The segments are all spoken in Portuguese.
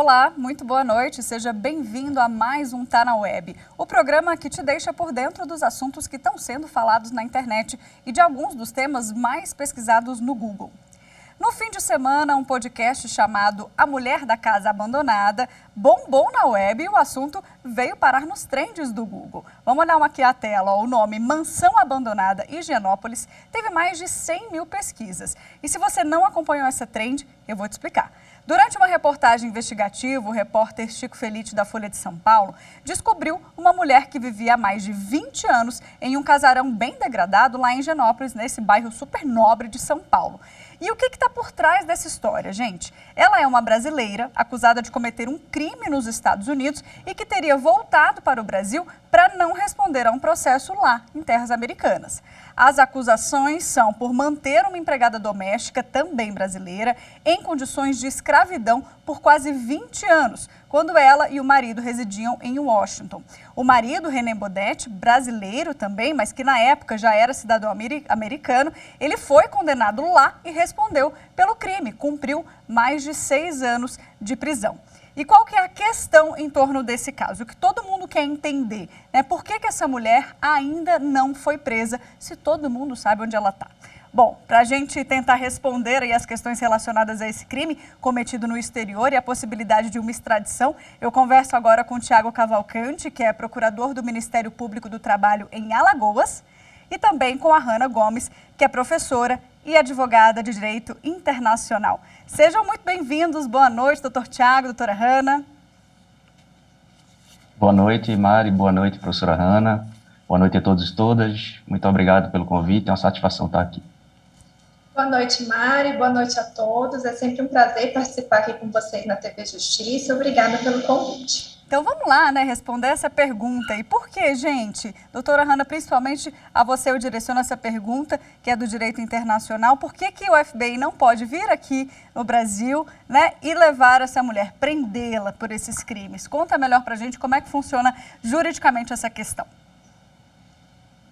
Olá, muito boa noite, seja bem-vindo a mais um Tá na Web, o programa que te deixa por dentro dos assuntos que estão sendo falados na internet e de alguns dos temas mais pesquisados no Google. No fim de semana, um podcast chamado A Mulher da Casa Abandonada bombou na web e o assunto veio parar nos trends do Google. Vamos olhar aqui a tela, o nome Mansão Abandonada Higienópolis teve mais de 100 mil pesquisas. E se você não acompanhou essa trend, eu vou te explicar. Durante uma reportagem investigativa, o repórter Chico Felite, da Folha de São Paulo, descobriu uma mulher que vivia há mais de 20 anos em um casarão bem degradado lá em Higienópolis, nesse bairro super nobre de São Paulo. E o que está por trás dessa história, gente? Ela é uma brasileira acusada de cometer um crime nos Estados Unidos e que teria voltado para o Brasil para não responder a um processo lá, em terras americanas. As acusações são por manter uma empregada doméstica, também brasileira, em condições de escravidão por quase 20 anos, quando ela e o marido residiam em Washington. O marido, René Bodetti, brasileiro também, mas que na época já era cidadão americano, ele foi condenado lá e respondeu pelo crime, cumpriu mais de 6 anos de prisão. E qual que é a questão em torno desse caso? O que todo mundo quer entender, né? Por que essa mulher ainda não foi presa, se todo mundo sabe onde ela está? Bom, para a gente tentar responder aí as questões relacionadas a esse crime cometido no exterior e a possibilidade de uma extradição, eu converso agora com o Thiago Cavalcante, que é procurador do Ministério Público do Trabalho em Alagoas, e também com a Hanna Gomes, que é professora e advogada de Direito Internacional. Sejam muito bem-vindos. Boa noite, doutor Thiago, doutora Hanna. Boa noite, Mari. Boa noite, professora Hanna. Boa noite a todos e todas. Muito obrigado pelo convite. É uma satisfação estar aqui. Boa noite, Mari. Boa noite a todos. É sempre um prazer participar aqui com vocês na TV Justiça. Obrigada pelo convite. Então vamos lá, né, responder essa pergunta. E por que, gente? Doutora Hanna, principalmente a você eu direciono essa pergunta, que é do direito internacional. Por que o FBI não pode vir aqui no Brasil, né, e levar essa mulher, prendê-la por esses crimes? Conta melhor pra gente como é que funciona juridicamente essa questão.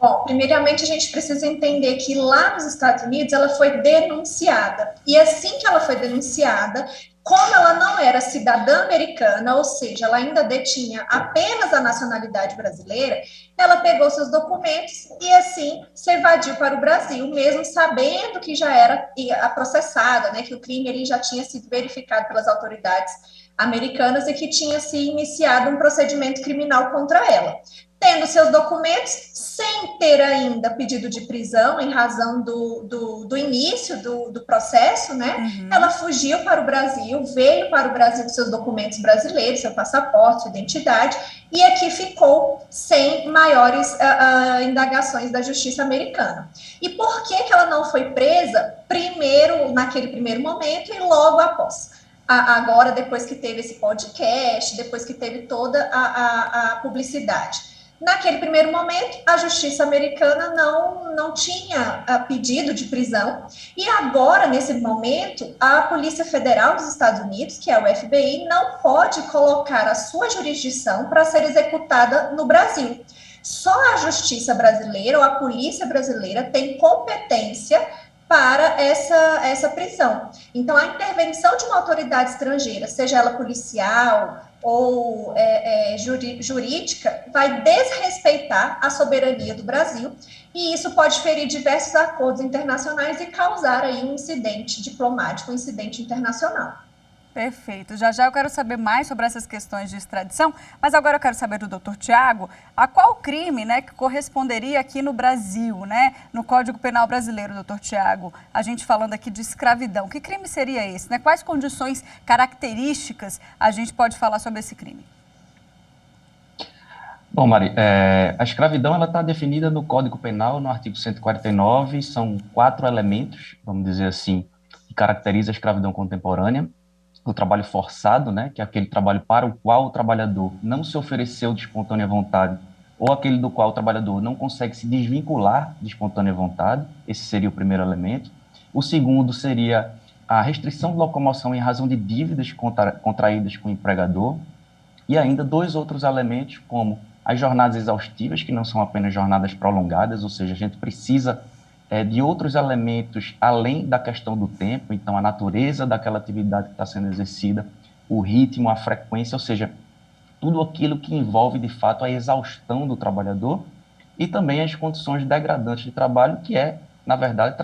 Bom, primeiramente a gente precisa entender que lá nos Estados Unidos ela foi denunciada. E assim que ela foi denunciada, como ela não era cidadã americana, ou seja, ela ainda detinha apenas a nacionalidade brasileira, ela pegou seus documentos e assim se evadiu para o Brasil, mesmo sabendo que já era processada, né, que o crime ele já tinha sido verificado pelas autoridades americanas e que tinha se iniciado um procedimento criminal contra ela. Tendo seus documentos, sem ter ainda pedido de prisão em razão do início do processo, né? Ela fugiu para o Brasil, veio para o Brasil com seus documentos brasileiros, seu passaporte, sua identidade, e aqui ficou sem maiores indagações da justiça americana. E por que ela não foi presa primeiro, naquele primeiro momento e logo após? Agora, depois que teve esse podcast, depois que teve toda a publicidade. Naquele primeiro momento, a justiça americana não tinha pedido de prisão, e agora, nesse momento, a Polícia Federal dos Estados Unidos, que é o FBI, não pode colocar a sua jurisdição para ser executada no Brasil. Só a justiça brasileira ou a polícia brasileira tem competência para essa prisão. Então, a intervenção de uma autoridade estrangeira, seja ela policial ou jurídica, vai desrespeitar a soberania do Brasil, e isso pode ferir diversos acordos internacionais e causar aí um incidente diplomático, um incidente internacional. Perfeito. Já eu quero saber mais sobre essas questões de extradição, mas agora eu quero saber do doutor Thiago, a qual crime, né, que corresponderia aqui no Brasil, né, no Código Penal brasileiro, doutor Thiago, a gente falando aqui de escravidão. Que crime seria esse, né? Quais condições, características a gente pode falar sobre esse crime? Bom, Mari, a escravidão ela está definida no Código Penal, no artigo 149, são 4 elementos, vamos dizer assim, que caracterizam a escravidão contemporânea. O trabalho forçado, né, que é aquele trabalho para o qual o trabalhador não se ofereceu de espontânea vontade, ou aquele do qual o trabalhador não consegue se desvincular de espontânea vontade, esse seria o primeiro elemento. O segundo seria a restrição de locomoção em razão de dívidas contraídas com o empregador, e ainda 2 outros elementos, como as jornadas exaustivas, que não são apenas jornadas prolongadas, ou seja, a gente precisa de outros elementos além da questão do tempo, então a natureza daquela atividade que está sendo exercida o ritmo, a frequência, ou seja, tudo aquilo que envolve, de fato, a exaustão do trabalhador e também as condições degradantes de trabalho, que é, na verdade,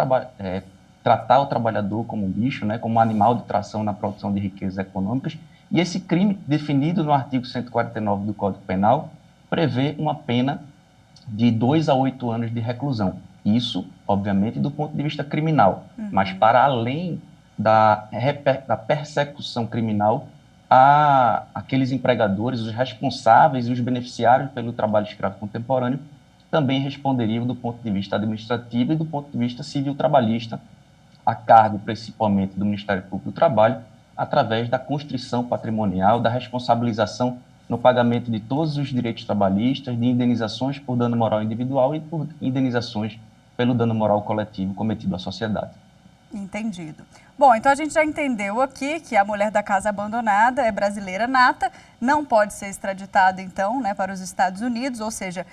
tratar o trabalhador como um bicho, né, como um animal de tração na produção de riquezas econômicas. E esse crime, definido no artigo 149 do Código Penal, prevê uma pena de 2 a 8 anos de reclusão. Isso, obviamente, do ponto de vista criminal, mas para além da persecução criminal, aqueles empregadores, os responsáveis e os beneficiários pelo trabalho escravo contemporâneo também responderiam do ponto de vista administrativo e do ponto de vista civil trabalhista, a cargo principalmente do Ministério Público do Trabalho, através da constrição patrimonial, da responsabilização no pagamento de todos os direitos trabalhistas, de indenizações por dano moral individual e por indenizações pelo dano moral coletivo cometido à sociedade. Entendido. Bom, então a gente já entendeu aqui que a mulher da casa abandonada é brasileira nata, não pode ser extraditada, então, né, para os Estados Unidos, ou seja,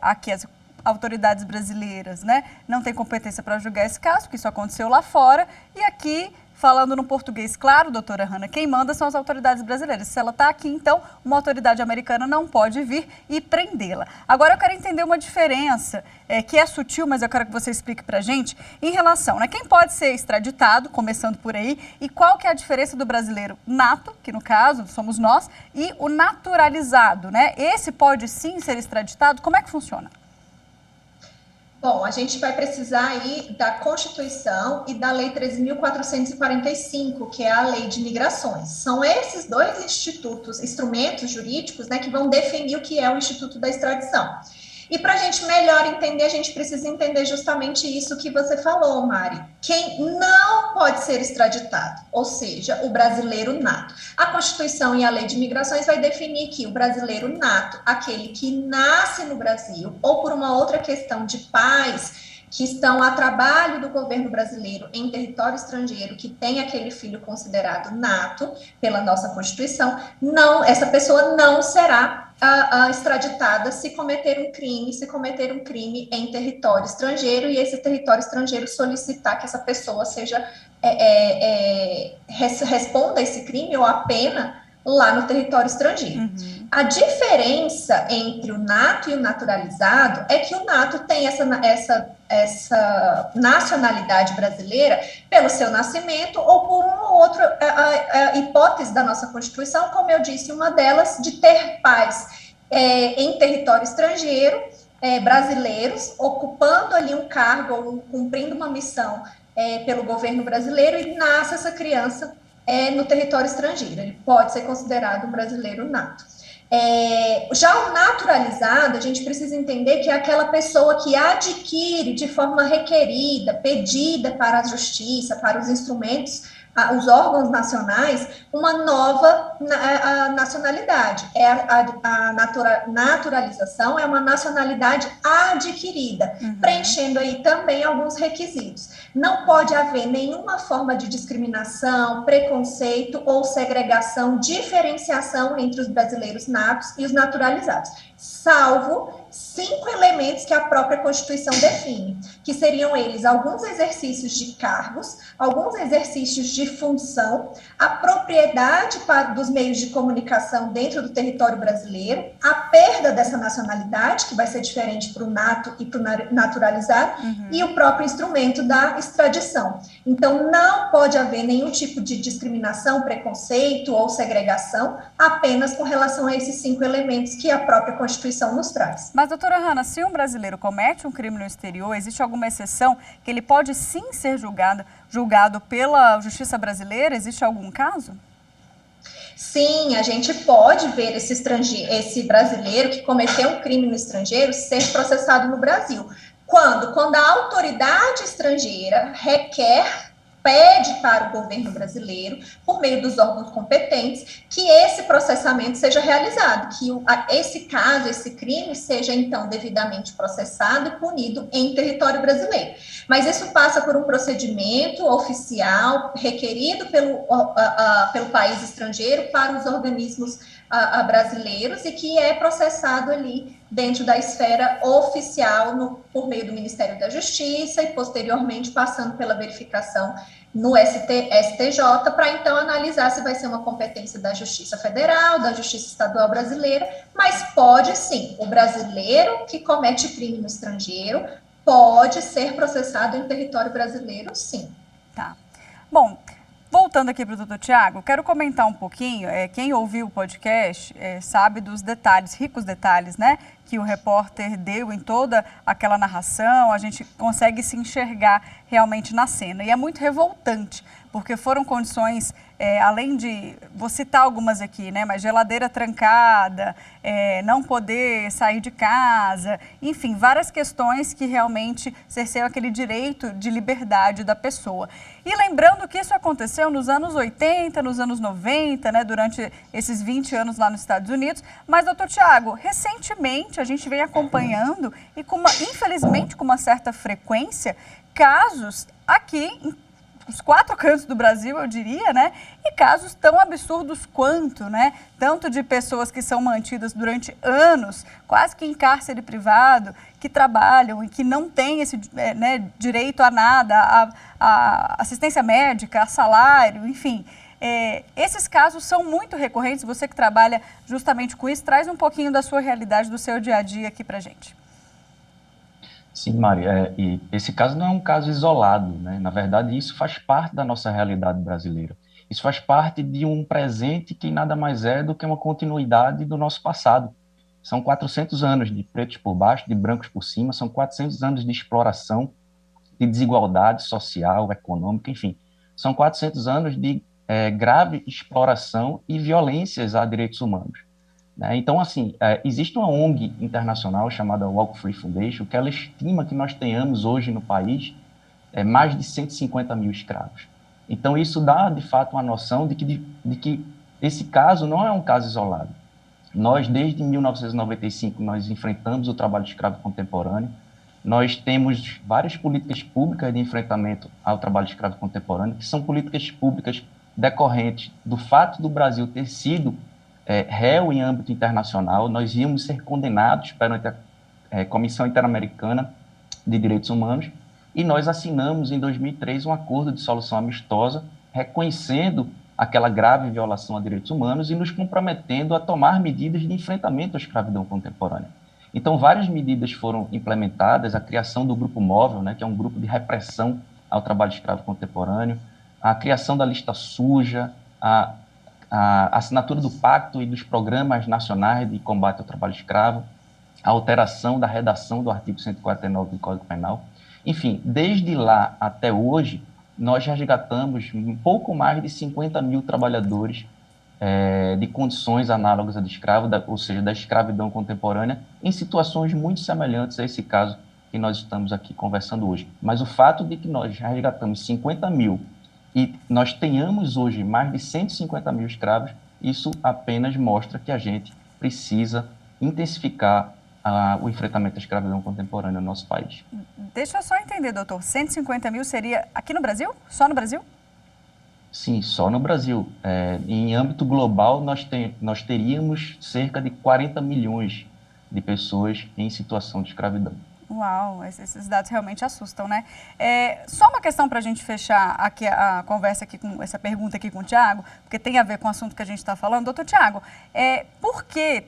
aqui as autoridades brasileiras, né, não têm competência para julgar esse caso, porque isso aconteceu lá fora, e aqui, falando no português claro, doutora Hanna, quem manda são as autoridades brasileiras. Se ela está aqui, então, uma autoridade americana não pode vir e prendê-la. Agora, eu quero entender uma diferença, que é sutil, mas eu quero que você explique para a gente, em relação, né, quem pode ser extraditado, começando por aí, e qual que é a diferença do brasileiro nato, que no caso somos nós, e o naturalizado, né? Esse pode sim ser extraditado? Como é que funciona? Bom, a gente vai precisar aí da Constituição e da Lei 13.445, que é a Lei de Migrações. São esses dois instrumentos jurídicos, né, que vão definir o que é o Instituto da Extradição. E para a gente melhor entender, a gente precisa entender justamente isso que você falou, Mari. Quem não pode ser extraditado, ou seja, o brasileiro nato. A Constituição e a Lei de Migrações vai definir que o brasileiro nato, aquele que nasce no Brasil, ou por uma outra questão de pais que estão a trabalho do governo brasileiro em território estrangeiro, que tem aquele filho considerado nato pela nossa Constituição, essa pessoa não será extraditada se cometer um crime em território estrangeiro e esse território estrangeiro solicitar que essa pessoa responda esse crime ou a pena lá no território estrangeiro. Uhum. A diferença entre o nato e o naturalizado é que o nato tem essa nacionalidade brasileira pelo seu nascimento ou por uma ou outra hipótese da nossa Constituição, como eu disse, uma delas de ter pais em território estrangeiro, brasileiros, ocupando ali um cargo ou cumprindo uma missão pelo governo brasileiro e nasce essa criança no território estrangeiro. Ele pode ser considerado um brasileiro nato. Já o naturalizado, a gente precisa entender que é aquela pessoa que adquire de forma requerida, pedida para a justiça, para os instrumentos, os órgãos nacionais, uma nova nacionalidade. A naturalização é uma nacionalidade adquirida, preenchendo aí também alguns requisitos. Não pode haver nenhuma forma de discriminação, preconceito ou segregação, diferenciação entre os brasileiros natos e os naturalizados, salvo 5 elementos que a própria Constituição define, que seriam eles alguns exercícios de cargos, alguns exercícios de função, a propriedade dos meios de comunicação dentro do território brasileiro, a perda dessa nacionalidade, que vai ser diferente para o nato e para o naturalizado, e o próprio instrumento da extradição. Então, não pode haver nenhum tipo de discriminação, preconceito ou segregação, apenas com relação a esses 5 elementos que a própria Constituição nos traz. Mas, doutora Hanna, se um brasileiro comete um crime no exterior, existe alguma exceção que ele pode sim ser julgado pela justiça brasileira? Existe algum caso? Sim, a gente pode ver esse brasileiro que cometeu um crime no estrangeiro ser processado no Brasil. Quando a autoridade estrangeira pede para o governo brasileiro, por meio dos órgãos competentes, que esse processamento seja realizado, que esse crime seja, então, devidamente processado e punido em território brasileiro. Mas isso passa por um procedimento oficial, requerido pelo país estrangeiro para os organismos a brasileiros e que é processado ali dentro da esfera oficial por meio do Ministério da Justiça e posteriormente passando pela verificação no STJ, para então analisar se vai ser uma competência da Justiça Federal, da Justiça Estadual Brasileira, mas pode sim, o brasileiro que comete crime no estrangeiro pode ser processado em território brasileiro, sim. Tá. Bom, voltando aqui para o doutor Tiago, quero comentar um pouquinho, quem ouviu o podcast sabe dos detalhes, ricos detalhes, né, que o repórter deu em toda aquela narração, a gente consegue se enxergar realmente na cena. E é muito revoltante, porque foram condições, além de, vou citar algumas aqui, né, mas geladeira trancada, não poder sair de casa, enfim, várias questões que realmente cerceiam aquele direito de liberdade da pessoa. E lembrando que isso aconteceu nos anos 80, nos anos 90, né, durante esses 20 anos lá nos Estados Unidos. Mas, doutor Tiago, recentemente a gente vem acompanhando e, infelizmente, com uma certa frequência, casos aqui os 4 cantos do Brasil, eu diria, né? E casos tão absurdos quanto, né? Tanto de pessoas que são mantidas durante anos, quase que em cárcere privado, que trabalham e que não têm esse direito a nada, a assistência médica, a salário, enfim. Esses casos são muito recorrentes. Você que trabalha justamente com isso, traz um pouquinho da sua realidade, do seu dia a dia aqui pra gente. Sim, Mari, e esse caso não é um caso isolado, né? Na verdade, isso faz parte da nossa realidade brasileira. Isso faz parte de um presente que nada mais é do que uma continuidade do nosso passado. São 400 anos de pretos por baixo, de brancos por cima, são 400 anos de exploração, de desigualdade social, econômica, enfim. São 400 anos de grave exploração e violências a direitos humanos. Então, assim, existe uma ONG internacional chamada Walk Free Foundation, que ela estima que nós tenhamos hoje no país mais de 150 mil escravos. Então, isso dá, de fato, uma noção de que esse caso não é um caso isolado. Nós, desde 1995, nós enfrentamos o trabalho escravo contemporâneo. Nós temos várias políticas públicas de enfrentamento ao trabalho escravo contemporâneo, que são políticas públicas decorrentes do fato do Brasil ter sido réu em âmbito internacional. Nós íamos ser condenados perante a Comissão Interamericana de Direitos Humanos, e nós assinamos em 2003 um acordo de solução amistosa, reconhecendo aquela grave violação a direitos humanos e nos comprometendo a tomar medidas de enfrentamento à escravidão contemporânea. Então, várias medidas foram implementadas, a criação do Grupo Móvel, né, que é um grupo de repressão ao trabalho escravo contemporâneo, a criação da lista suja, a assinatura do Pacto e dos Programas Nacionais de Combate ao Trabalho Escravo, a alteração da redação do artigo 149 do Código Penal. Enfim, desde lá até hoje, nós resgatamos um pouco mais de 50 mil trabalhadores de condições análogas à de escravo, ou seja, da escravidão contemporânea, em situações muito semelhantes a esse caso que nós estamos aqui conversando hoje. Mas o fato de que nós resgatamos 50 mil e nós tenhamos hoje mais de 150 mil escravos, isso apenas mostra que a gente precisa intensificar o enfrentamento à escravidão contemporânea no nosso país. Deixa eu só entender, doutor, 150 mil seria aqui no Brasil? Só no Brasil? Sim, só no Brasil. Em âmbito global, nós teríamos cerca de 40 milhões de pessoas em situação de escravidão. Uau, esses dados realmente assustam, né? Só uma questão para a gente fechar aqui a conversa aqui com essa pergunta aqui com o Tiago, porque tem a ver com o assunto que a gente está falando. Doutor Tiago, por que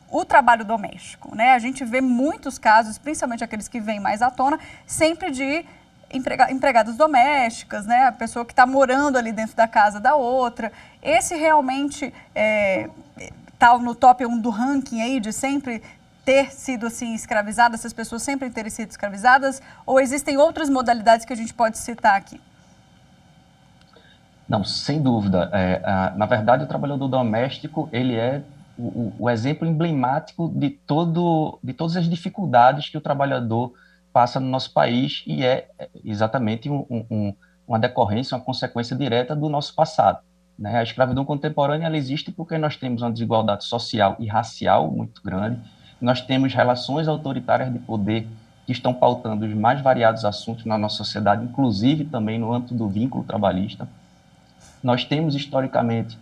o trabalho doméstico, né? A gente vê muitos casos, principalmente aqueles que vêm mais à tona, sempre de empregadas domésticas, né? A pessoa que está morando ali dentro da casa da outra. Esse realmente está no top 1 do ranking aí de sempre ter sido assim escravizadas, essas pessoas sempre terem sido escravizadas, ou existem outras modalidades que a gente pode citar aqui? Não, sem dúvida. Na verdade, o trabalhador doméstico, ele é o exemplo emblemático de todas as dificuldades que o trabalhador passa no nosso país, e é exatamente uma decorrência, uma consequência direta do nosso passado, né? A escravidão contemporânea, ela existe porque nós temos uma desigualdade social e racial muito grande. Nós temos relações autoritárias de poder que estão pautando os mais variados assuntos na nossa sociedade, inclusive também no âmbito do vínculo trabalhista. Nós temos, historicamente,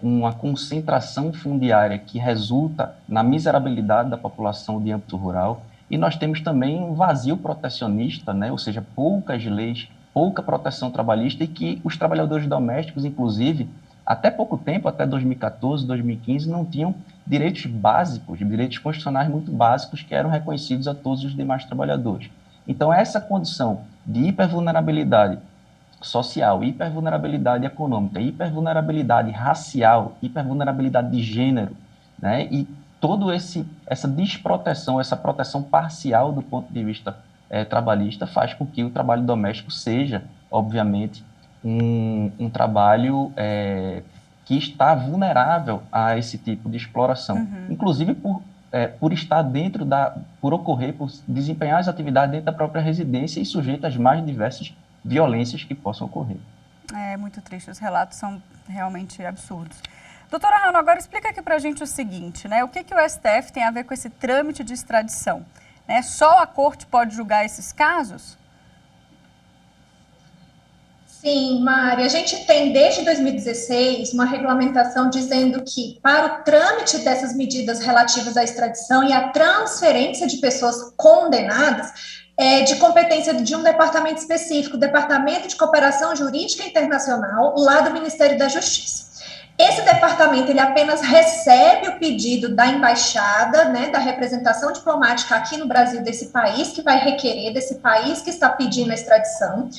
uma concentração fundiária que resulta na miserabilidade da população de âmbito rural, e nós temos também um vazio protecionista, né? Ou seja, poucas leis, pouca proteção trabalhista, e que os trabalhadores domésticos, inclusive, até pouco tempo, até 2014, 2015, não tinham direitos básicos, direitos constitucionais muito básicos que eram reconhecidos a todos os demais trabalhadores. Então, essa condição de hipervulnerabilidade social, hipervulnerabilidade econômica, hipervulnerabilidade racial, hipervulnerabilidade de gênero, né? E essa desproteção, essa proteção parcial do ponto de vista trabalhista faz com que o trabalho doméstico seja, obviamente, um trabalho que está vulnerável a esse tipo de exploração, inclusive por estar por desempenhar as atividades dentro da própria residência e sujeito às mais diversas violências que possam ocorrer. É muito triste, os relatos são realmente absurdos. Doutora Hanna, agora explica aqui para a gente o seguinte, né? O que o STF tem a ver com esse trâmite de extradição? Né? Só a corte pode julgar esses casos? Sim, Mari, a gente tem desde 2016 uma regulamentação dizendo que para o trâmite dessas medidas relativas à extradição e à transferência de pessoas condenadas, de competência de um departamento específico, Departamento de Cooperação Jurídica Internacional, lá do Ministério da Justiça. Esse departamento, ele apenas recebe o pedido da embaixada, né, da representação diplomática aqui no Brasil desse país que vai requerer, desse país que está pedindo a extradição,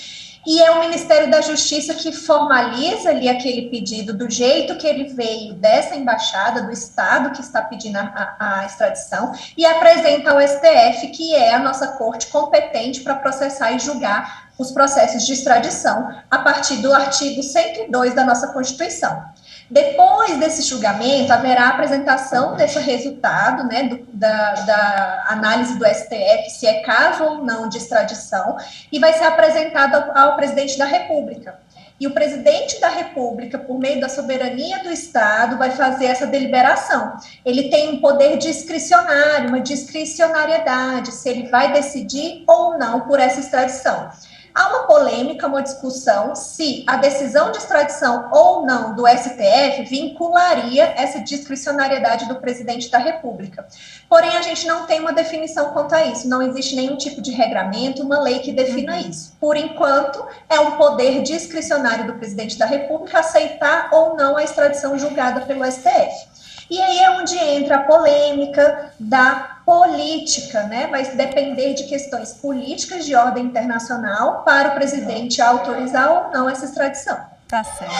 e é o Ministério da Justiça que formaliza ali aquele pedido do jeito que ele veio dessa embaixada, do Estado que está pedindo a extradição, e apresenta ao STF, que é a nossa corte competente para processar e julgar os processos de extradição, a partir do artigo 102 da nossa Constituição. Depois desse julgamento, haverá a apresentação desse resultado, né, da análise do STF, se é caso ou não de extradição, e vai ser apresentado ao presidente da República. E o presidente da República, por meio da soberania do Estado, vai fazer essa deliberação. Ele tem um poder discricionário, uma discricionariedade, se ele vai decidir ou não por essa extradição. Há uma polêmica, uma discussão, se a decisão de extradição ou não do STF vincularia essa discricionariedade do presidente da República. Porém, a gente não tem uma definição quanto a isso, não existe nenhum tipo de regramento, uma lei que defina isso. Por enquanto, é um poder discricionário do presidente da República aceitar ou não a extradição julgada pelo STF. E aí é onde entra a polêmica da política, né? Vai depender de questões políticas de ordem internacional para o presidente autorizar ou não essa extradição. Tá certo.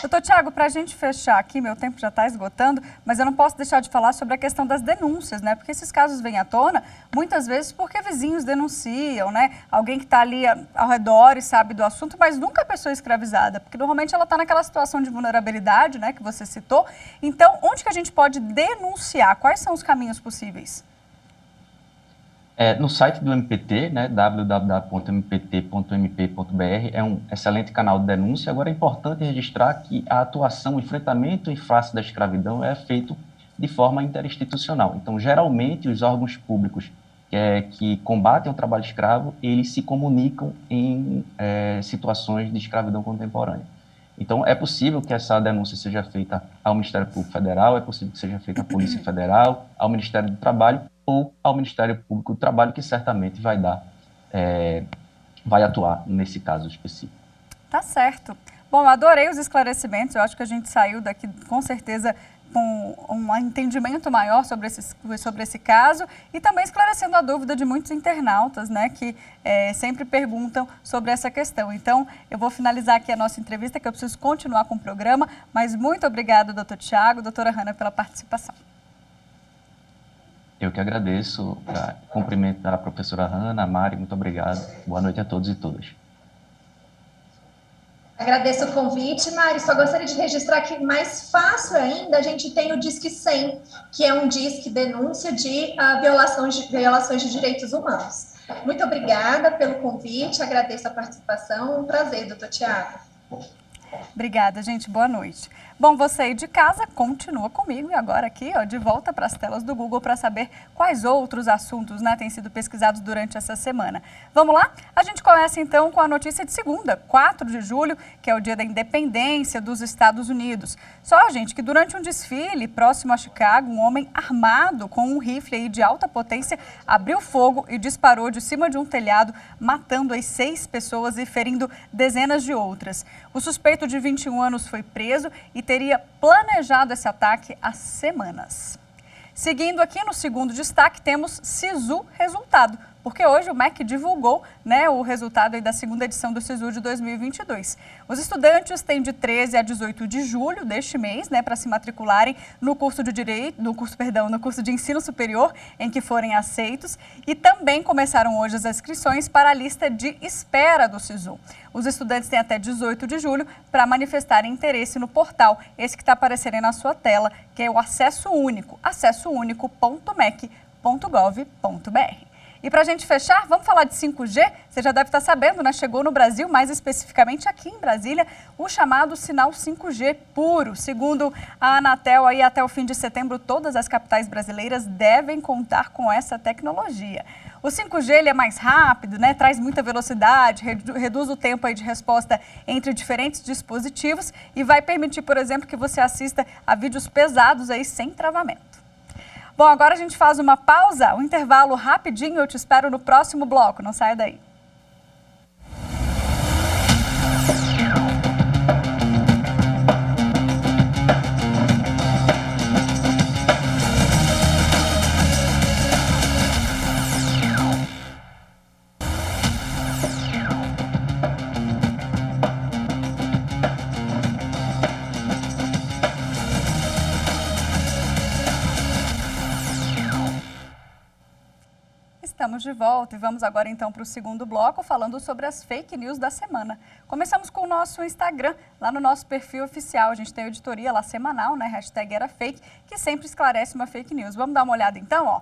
Doutor Tiago, para a gente fechar aqui, meu tempo já está esgotando, mas eu não posso deixar de falar sobre a questão das denúncias, né? Porque esses casos vêm à tona, muitas vezes porque vizinhos denunciam, né? Alguém que está ali ao redor e sabe do assunto, mas nunca a pessoa escravizada, porque normalmente ela está naquela situação de vulnerabilidade, né? Que você citou. Então, onde que a gente pode denunciar? Quais são os caminhos possíveis? No site do MPT, né, www.mpt.mp.br, é um excelente canal de denúncia. Agora, é importante registrar que a atuação, o enfrentamento em face da escravidão é feito de forma interinstitucional. Então, geralmente, os órgãos públicos que combatem o trabalho escravo, eles se comunicam em situações de escravidão contemporânea. Então, é possível que essa denúncia seja feita ao Ministério Público Federal, é possível que seja feita à Polícia Federal, ao Ministério do Trabalho ou ao Ministério Público do Trabalho, que certamente vai atuar nesse caso específico. Tá certo. Bom, eu adorei os esclarecimentos, eu acho que a gente saiu daqui com certeza com um entendimento maior sobre esse caso e também esclarecendo a dúvida de muitos internautas, né, que sempre perguntam sobre essa questão. Então, eu vou finalizar aqui a nossa entrevista, que eu preciso continuar com o programa, mas muito obrigada, doutor Tiago, doutora Hanna, pela participação. Eu que agradeço, cumprimento a professora Hanna, a Mari, muito obrigado. Boa noite a todos e todas. Agradeço o convite, Mari. Só gostaria de registrar que, mais fácil ainda, a gente tem o Disque 100, que é um disque denúncia de violações de direitos humanos. Muito obrigada pelo convite, agradeço a participação. Um prazer, doutor Tiago. Obrigada, gente. Boa noite. Bom, você aí de casa continua comigo e agora aqui, ó, de volta para as telas do Google para saber quais outros assuntos, né, têm sido pesquisados durante essa semana. Vamos lá? A gente começa então com a notícia de segunda, 4 de julho, que é o dia da independência dos Estados Unidos. Só, gente, que durante um desfile próximo a Chicago, um homem armado com um rifle aí de alta potência abriu fogo e disparou de cima de um telhado, matando aí 6 pessoas e ferindo dezenas de outras. O suspeito de 21 anos foi preso e teria planejado esse ataque há semanas. Seguindo aqui no segundo destaque, temos SISU resultado, porque hoje o MEC divulgou, né, o resultado aí da segunda edição do SISU de 2022. Os estudantes têm de 13 a 18 de julho deste mês, né, para se matricularem no curso de ensino superior em que forem aceitos, e também começaram hoje as inscrições para a lista de espera do SISU. Os estudantes têm até 18 de julho para manifestarem interesse no portal, esse que está aparecendo aí na sua tela, que é o Acesso Único, acessounico.mec.gov.br. E para a gente fechar, vamos falar de 5G? Você já deve estar sabendo, né? Chegou no Brasil, mais especificamente aqui em Brasília, o chamado sinal 5G puro. Segundo a Anatel, aí até o fim de setembro, todas as capitais brasileiras devem contar com essa tecnologia. O 5G ele é mais rápido, né? Traz muita velocidade, reduz o tempo aí de resposta entre diferentes dispositivos e vai permitir, por exemplo, que você assista a vídeos pesados aí sem travamento. Bom, agora a gente faz uma pausa, um intervalo rapidinho, eu te espero no próximo bloco, não saia daí. Estamos de volta e vamos agora então para o segundo bloco falando sobre as fake news da semana. Começamos com o nosso Instagram, lá no nosso perfil oficial. A gente tem a editoria lá semanal, né? #EraFake, que sempre esclarece uma fake news. Vamos dar uma olhada então, ó.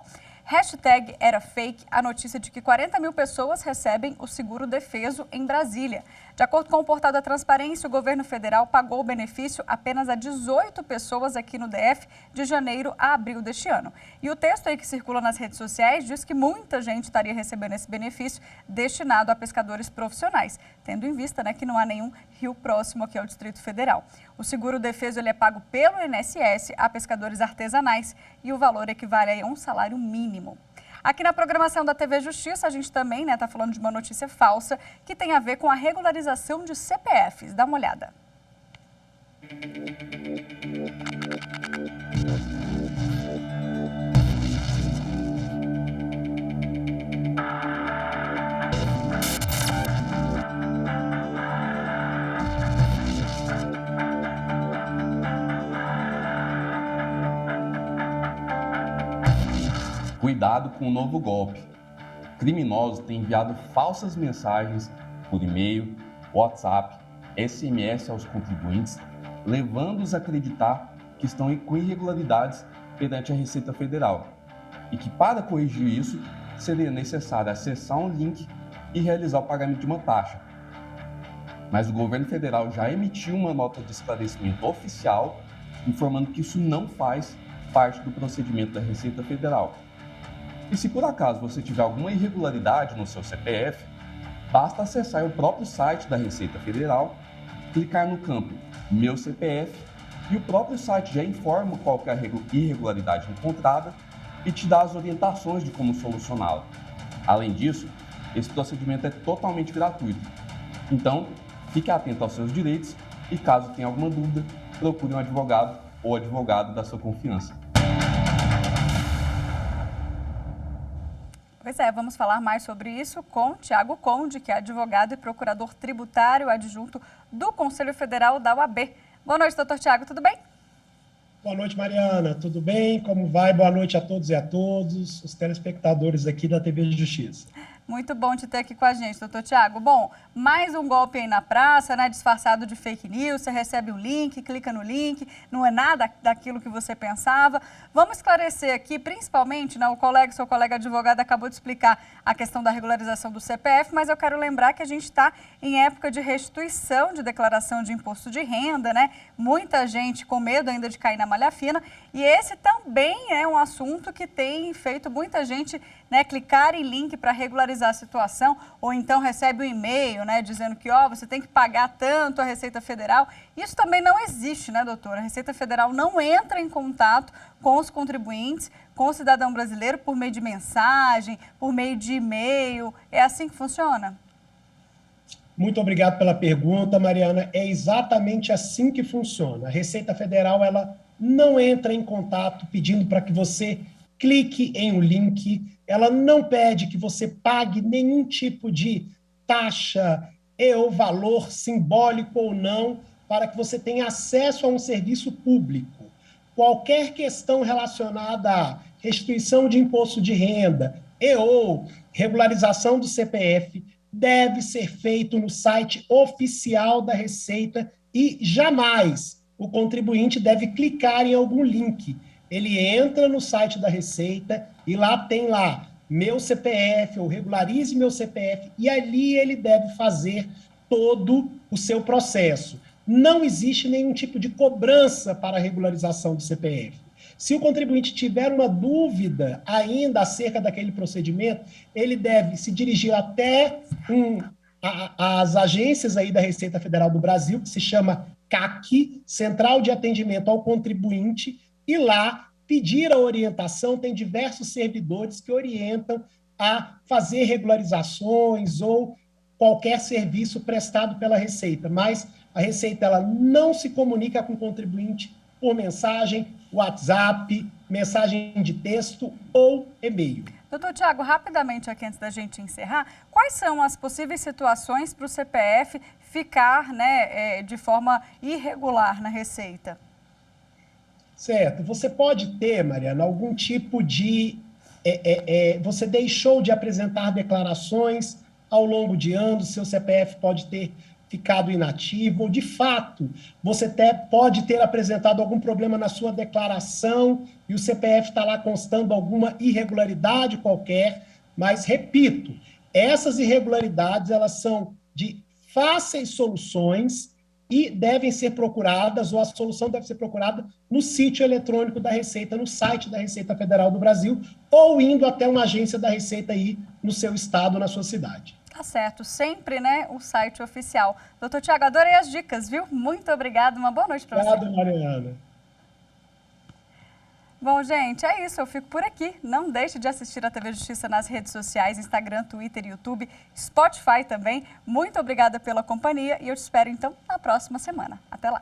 #EraFake, a notícia de que 40 mil pessoas recebem o seguro defeso em Brasília. De acordo com o portal da Transparência, o governo federal pagou o benefício apenas a 18 pessoas aqui no DF de janeiro a abril deste ano. E o texto aí que circula nas redes sociais diz que muita gente estaria recebendo esse benefício destinado a pescadores profissionais, tendo em vista, né, que não há nenhum rio próximo aqui ao Distrito Federal. O seguro defeso ele é pago pelo INSS a pescadores artesanais e o valor equivale a um salário mínimo. Aqui na programação da TV Justiça, a gente também está falando de uma notícia falsa que tem a ver com a regularização de CPFs. Dá uma olhada. Cuidado com o novo golpe. Criminosos têm enviado falsas mensagens por e-mail, WhatsApp, SMS aos contribuintes, levando-os a acreditar que estão com irregularidades perante a Receita Federal e que, para corrigir isso, seria necessário acessar um link e realizar o pagamento de uma taxa. Mas o governo federal já emitiu uma nota de esclarecimento oficial informando que isso não faz parte do procedimento da Receita Federal. E se por acaso você tiver alguma irregularidade no seu CPF, basta acessar o próprio site da Receita Federal, clicar no campo Meu CPF e o próprio site já informa qual que é a irregularidade encontrada e te dá as orientações de como solucioná-la. Além disso, esse procedimento é totalmente gratuito. Então, fique atento aos seus direitos e, caso tenha alguma dúvida, procure um advogado ou advogado da sua confiança. Pois é, vamos falar mais sobre isso com Tiago Conde, que é advogado e procurador tributário adjunto do Conselho Federal da OAB. Boa noite, doutor Tiago, tudo bem? Boa noite, Mariana, tudo bem? Como vai? Boa noite a todos e a todos, os telespectadores aqui da TV Justiça. Muito bom te ter aqui com a gente, doutor Tiago. Bom, mais um golpe aí na praça, né, disfarçado de fake news, você recebe um link, clica no link, não é nada daquilo que você pensava. Vamos esclarecer aqui, principalmente, né, seu colega advogado acabou de explicar a questão da regularização do CPF, mas eu quero lembrar que a gente está em época de restituição de declaração de imposto de renda, né? Muita gente com medo ainda de cair na malha fina, e esse também é um assunto que tem feito muita gente, né, clicar em link para regularizar a situação, ou então recebe um e-mail, né, dizendo que você tem que pagar tanto a Receita Federal. Isso também não existe, né, doutora? A Receita Federal não entra em contato com os contribuintes, com o cidadão brasileiro por meio de mensagem, por meio de e-mail. É assim que funciona? Muito obrigado pela pergunta, Mariana. É exatamente assim que funciona. A Receita Federal, ela não entra em contato pedindo para que você clique em um link, ela não pede que você pague nenhum tipo de taxa ou valor simbólico ou não para que você tenha acesso a um serviço público. Qualquer questão relacionada à restituição de imposto de renda ou regularização do CPF deve ser feito no site oficial da Receita e jamais o contribuinte deve clicar em algum link. Ele entra no site da Receita e lá tem meu CPF, ou regularize meu CPF, e ali ele deve fazer todo o seu processo. Não existe nenhum tipo de cobrança para a regularização do CPF. Se o contribuinte tiver uma dúvida ainda acerca daquele procedimento, ele deve se dirigir até as agências aí da Receita Federal do Brasil, que se chama CAC, Central de Atendimento ao Contribuinte, e lá pedir a orientação. Tem diversos servidores que orientam a fazer regularizações ou qualquer serviço prestado pela Receita, mas a Receita ela não se comunica com o contribuinte por mensagem, WhatsApp, mensagem de texto ou e-mail. Doutor Tiago, rapidamente aqui antes da gente encerrar, quais são as possíveis situações para o CPF ficar, né, de forma irregular na Receita? Certo. Você pode ter, Mariana, algum tipo de... você deixou de apresentar declarações ao longo de anos, seu CPF pode ter ficado inativo, ou de fato, você até pode ter apresentado algum problema na sua declaração e o CPF está lá constando alguma irregularidade qualquer, mas, repito, essas irregularidades, elas são de fáceis soluções e devem ser procuradas, ou a solução deve ser procurada no sítio eletrônico da Receita, no site da Receita Federal do Brasil, ou indo até uma agência da Receita aí no seu estado, na sua cidade. Tá certo, sempre, né, o site oficial. Doutor Tiago, adorei as dicas, viu? Muito obrigada, uma boa noite para você. Obrigado, Mariana. Bom, gente, é isso, eu fico por aqui. Não deixe de assistir a TV Justiça nas redes sociais, Instagram, Twitter, YouTube, Spotify também. Muito obrigada pela companhia e eu te espero, então, na próxima semana. Até lá.